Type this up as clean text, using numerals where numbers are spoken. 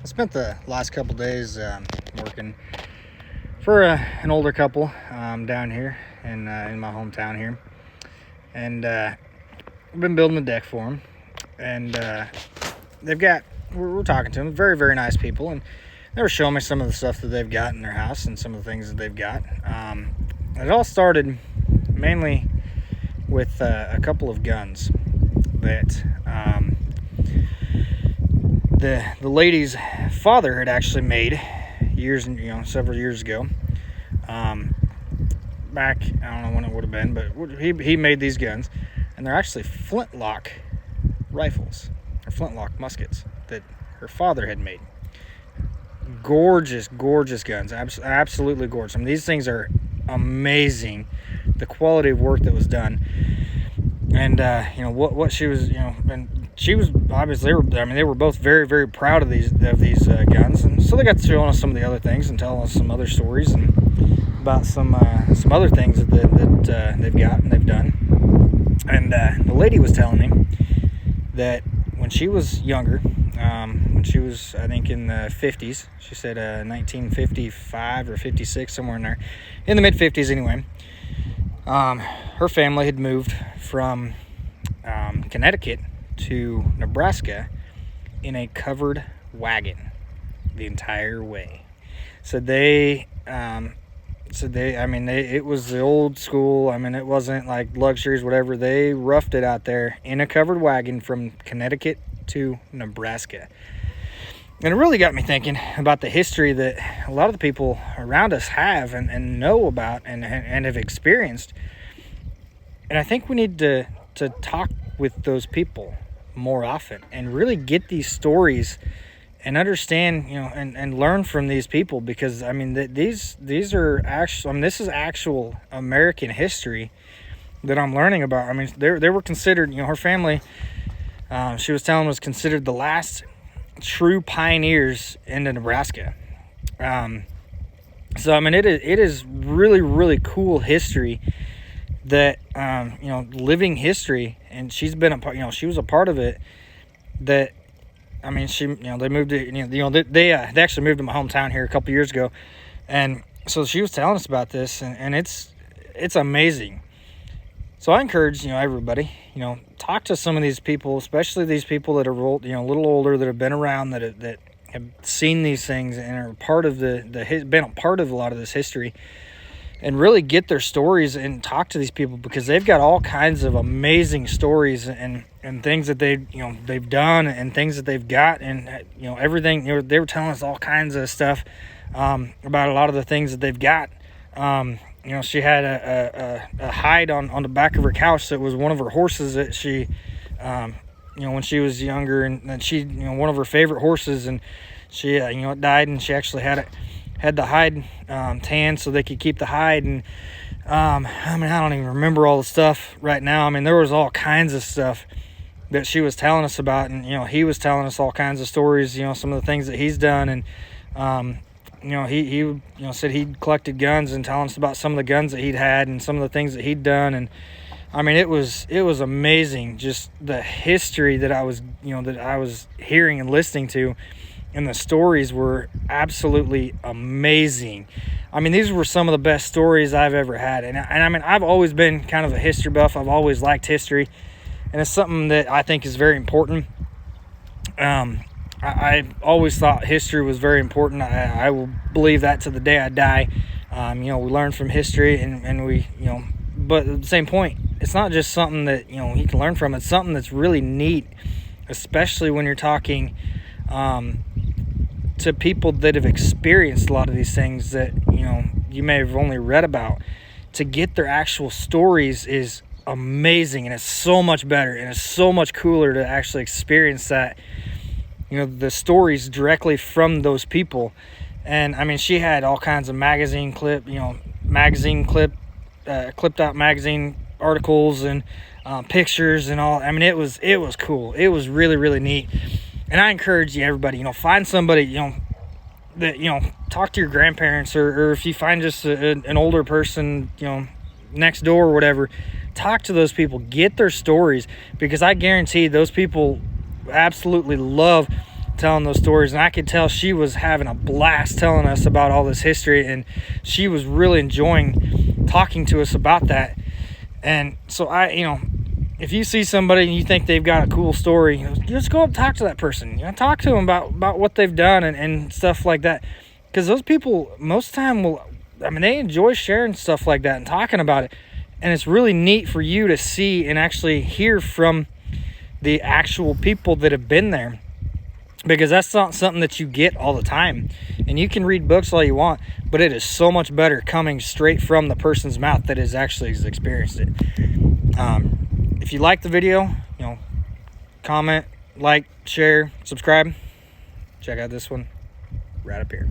I spent the last couple days working for an older couple down here in my hometown here, and I've been building a deck for them. And they've got we're talking to them, very very nice people, and they were showing me some of the stuff that they've got in their house and some of the things that they've got. It all started mainly with a couple of guns that the lady's father had actually made several years ago. Back, I don't know when it would have been, but he made these guns, and they're actually flintlock rifles or flintlock muskets that her father had made. Gorgeous guns, absolutely gorgeous. I mean, these things are amazing. The quality of work that was done, and what she was, and she was obviously. They were both very very proud of these guns, and so they got to showing us some of the other things and telling us some other stories and about some other things that they've got and they've done. And the lady was telling me that when she was younger, when she was, I think, in the 50s, she said 1955 or 56, somewhere in there, in the mid 50s anyway, her family had moved from Connecticut to Nebraska in a covered wagon the entire way. It was the old school. I mean, it wasn't like luxuries, whatever. They roughed it out there in a covered wagon from Connecticut to Nebraska. And it really got me thinking about the history that a lot of the people around us have and know about and have experienced. And I think we need to talk with those people more often and really get these stories and understand, and learn from these people, because I mean these are actual. I mean, this is actual American history that I'm learning about. I mean, they were considered. Her family, she was telling, was considered the last true pioneers into Nebraska. So I mean, it is really really cool history that living history, and she's been a part. She was a part of it. That. I mean, they moved to, they actually moved to my hometown here a couple years ago. And so she was telling us about this, and it's amazing. So I encourage, everybody, talk to some of these people, especially these people that are, a little older, that have been around, that have seen these things and are part of been a part of a lot of this history, and really get their stories and talk to these people, because they've got all kinds of amazing stories and things that they've done and things that they've got, and everything. They were telling us all kinds of stuff about a lot of the things that they've got. She had a hide on the back of her couch that was one of her horses that she when she was younger, and she one of her favorite horses, and she it died, and she actually had the hide tanned so they could keep the hide. And I don't even remember all the stuff right now. I mean, there was all kinds of stuff that she was telling us about, and he was telling us all kinds of stories, some of the things that he's done. And he said he'd collected guns, and telling us about some of the guns that he'd had and some of the things that he'd done. And I mean, it was amazing, just the history that I was hearing and listening to. And the stories were absolutely amazing. I mean, these were some of the best stories I've ever had. And I mean, I've always been kind of a history buff. I've always liked history. And it's something that I think is very important. I always thought history was very important. I will believe that to the day I die. We learn from history, and we, but at the same point, it's not just something that, you can learn from. It's something that's really neat, especially when you're talking to people that have experienced a lot of these things that you may have only read about. To get their actual stories is amazing, and it's so much better, and it's so much cooler to actually experience that, the stories directly from those people. And I mean, she had all kinds of clipped out magazine articles and pictures and all. I mean, it was cool. It was really really neat. And I encourage everybody, find somebody, that, talk to your grandparents, or if you find just an older person, next door or whatever, talk to those people, get their stories, because I guarantee those people absolutely love telling those stories, and I could tell she was having a blast telling us about all this history, and she was really enjoying talking to us about that. And so if you see somebody and you think they've got a cool story, just go up and talk to that person. Talk to them about what they've done and stuff like that. Because those people, most of the time, they enjoy sharing stuff like that and talking about it. And it's really neat for you to see and actually hear from the actual people that have been there. Because that's not something that you get all the time. And you can read books all you want, but it is so much better coming straight from the person's mouth that has experienced it. If you like the video, comment, like, share, subscribe. Check out this one right up here.